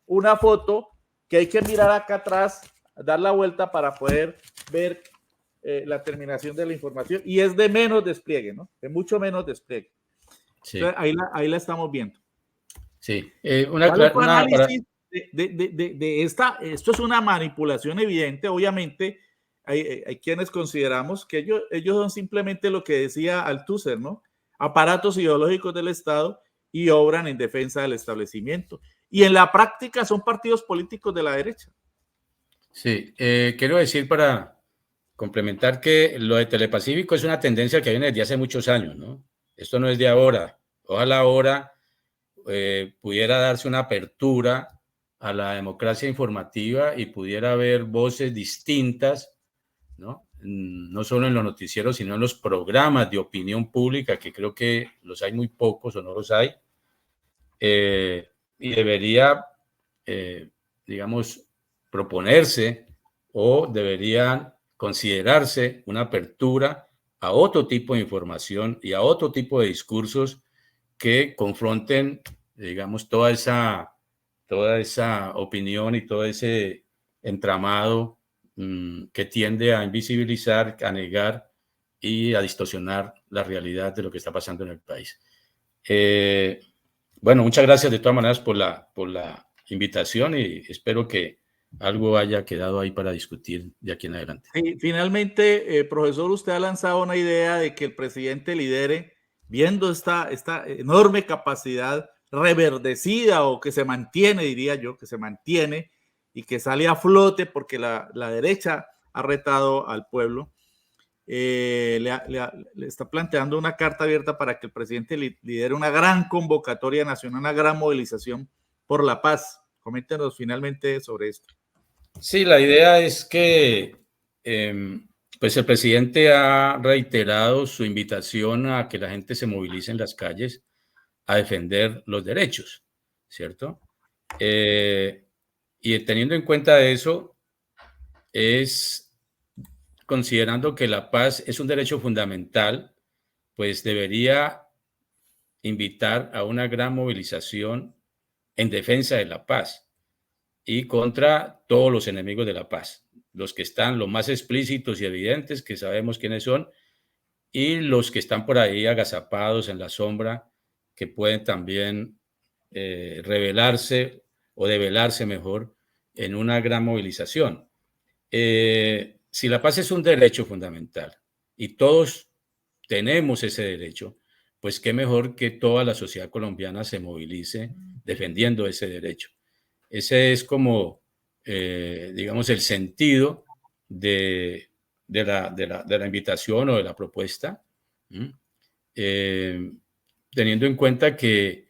una foto que hay que mirar acá atrás, dar la vuelta para poder ver la terminación de la información, y es de menos despliegue, ¿no? De mucho menos despliegue. Sí. Entonces, ahí la estamos viendo. Sí. Esto es una manipulación evidente. Obviamente hay quienes consideramos que ellos son simplemente lo que decía Althusser, ¿no? Aparatos ideológicos del Estado, y obran en defensa del establecimiento. Y en la práctica son partidos políticos de la derecha. Sí, quiero decir, para complementar, que lo de Telepacífico es una tendencia que viene desde hace muchos años, ¿no? Esto no es de ahora. Ojalá ahora pudiera darse una apertura a la democracia informativa y pudiera haber voces distintas, ¿no? No solo en los noticieros, sino en los programas de opinión pública, que creo que los hay muy pocos o no los hay. Y debería, digamos, proponerse, o deberían considerarse una apertura a otro tipo de información y a otro tipo de discursos que confronten, digamos, toda esa opinión y todo ese entramado que tiende a invisibilizar, a negar y a distorsionar la realidad de lo que está pasando en el país. Bueno, muchas gracias de todas maneras por la invitación y espero que algo haya quedado ahí para discutir de aquí en adelante. Sí, finalmente, profesor, usted ha lanzado una idea de que el presidente lidere, viendo esta enorme capacidad reverdecida o que se mantiene, diría yo, que se mantiene y que sale a flote porque la derecha ha retado al pueblo. Le está planteando una carta abierta para que el presidente lidere una gran convocatoria nacional, una gran movilización por la paz. Coméntenos finalmente sobre esto. Sí, la idea es que pues el presidente ha reiterado su invitación a que la gente se movilice en las calles a defender los derechos, ¿cierto? Y teniendo en cuenta eso, es considerando que la paz es un derecho fundamental, pues debería invitar a una gran movilización en defensa de la paz y contra todos los enemigos de la paz, los que están los más explícitos y evidentes, que sabemos quiénes son, y los que están por ahí agazapados en la sombra, que pueden también revelarse o develarse mejor en una gran movilización. Si la paz es un derecho fundamental y todos tenemos ese derecho, pues qué mejor que toda la sociedad colombiana se movilice defendiendo ese derecho. Ese es como, digamos, el sentido de la invitación o de la propuesta, teniendo en cuenta que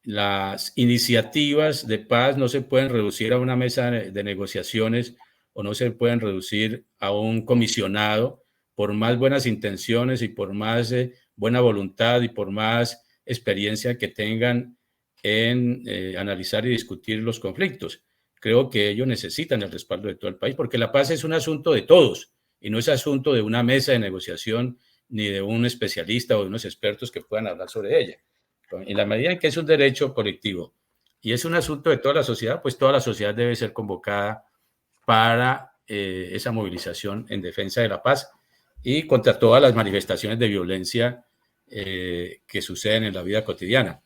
las iniciativas de paz no se pueden reducir a una mesa de negociaciones o no se pueden reducir a un comisionado, por más buenas intenciones y por más buena voluntad y por más experiencia que tengan en analizar y discutir los conflictos. Creo que ellos necesitan el respaldo de todo el país, porque la paz es un asunto de todos y no es asunto de una mesa de negociación ni de un especialista o de unos expertos que puedan hablar sobre ella. En la medida en que es un derecho colectivo y es un asunto de toda la sociedad, pues toda la sociedad debe ser convocada para esa movilización en defensa de la paz y contra todas las manifestaciones de violencia que suceden en la vida cotidiana.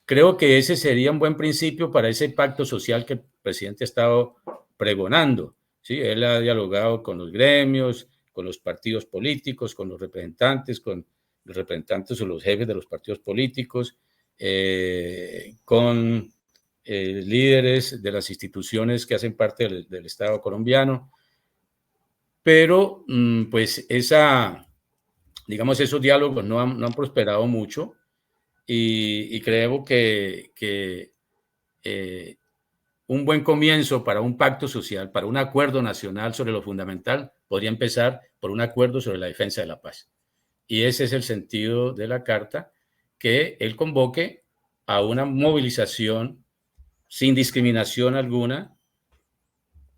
Creo que ese sería un buen principio para ese pacto social que el presidente ha estado pregonando. ¿Sí? Él ha dialogado con los gremios, con los partidos políticos, con los representantes o los jefes de los partidos políticos, con líderes de las instituciones que hacen parte del Estado colombiano. Pero, pues, esos diálogos no han prosperado mucho. Y creo que un buen comienzo para un pacto social, para un acuerdo nacional sobre lo fundamental, podría empezar por un acuerdo sobre la defensa de la paz. Y ese es el sentido de la carta, que él convoque a una movilización sin discriminación alguna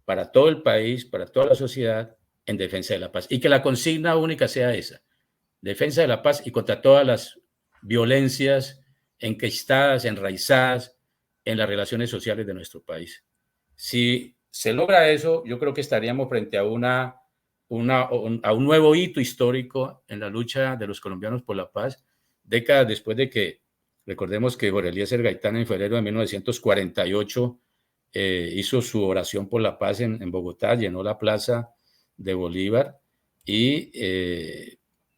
para todo el país, para toda la sociedad, en defensa de la paz. Y que la consigna única sea esa: defensa de la paz y contra todas las violencias enquistadas, enraizadas en las relaciones sociales de nuestro país. Si se logra eso, yo creo que estaríamos frente a un nuevo hito histórico en la lucha de los colombianos por la paz, décadas después de que, recordemos que Jorge Eliezer Gaitán en febrero de 1948 hizo su oración por la paz en Bogotá, llenó la plaza de Bolívar y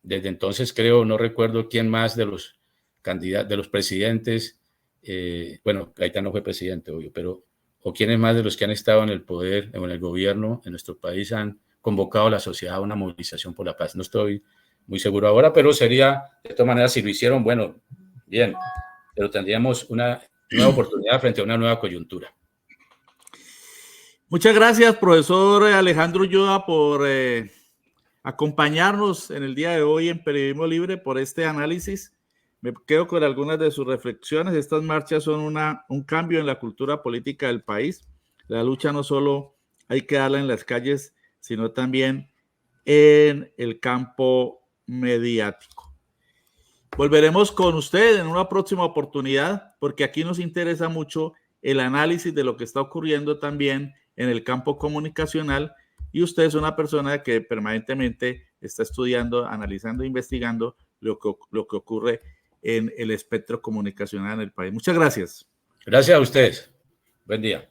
desde entonces no recuerdo quién más de los candidatos, de los presidentes, bueno, Gaitán no fue presidente, obvio, pero o quiénes más de los que han estado en el poder o en el gobierno en nuestro país han convocado a la sociedad a una movilización por la paz. No estoy muy seguro ahora, pero sería, de todas maneras, si lo hicieron, bueno, bien, pero tendríamos una nueva oportunidad frente a una nueva coyuntura. Muchas gracias, profesor Alejandro Ulloa, por acompañarnos en el día de hoy en Periodismo Libre, por este análisis. Me quedo con algunas de sus reflexiones. Estas marchas son un cambio en la cultura política del país. La lucha no solo hay que darla en las calles, sino también en el campo mediático. Volveremos con usted en una próxima oportunidad, porque aquí nos interesa mucho el análisis de lo que está ocurriendo también en el campo comunicacional, y usted es una persona que permanentemente está estudiando, analizando, investigando lo que ocurre en el espectro comunicacional en el país. Muchas gracias. Gracias a ustedes. Buen día.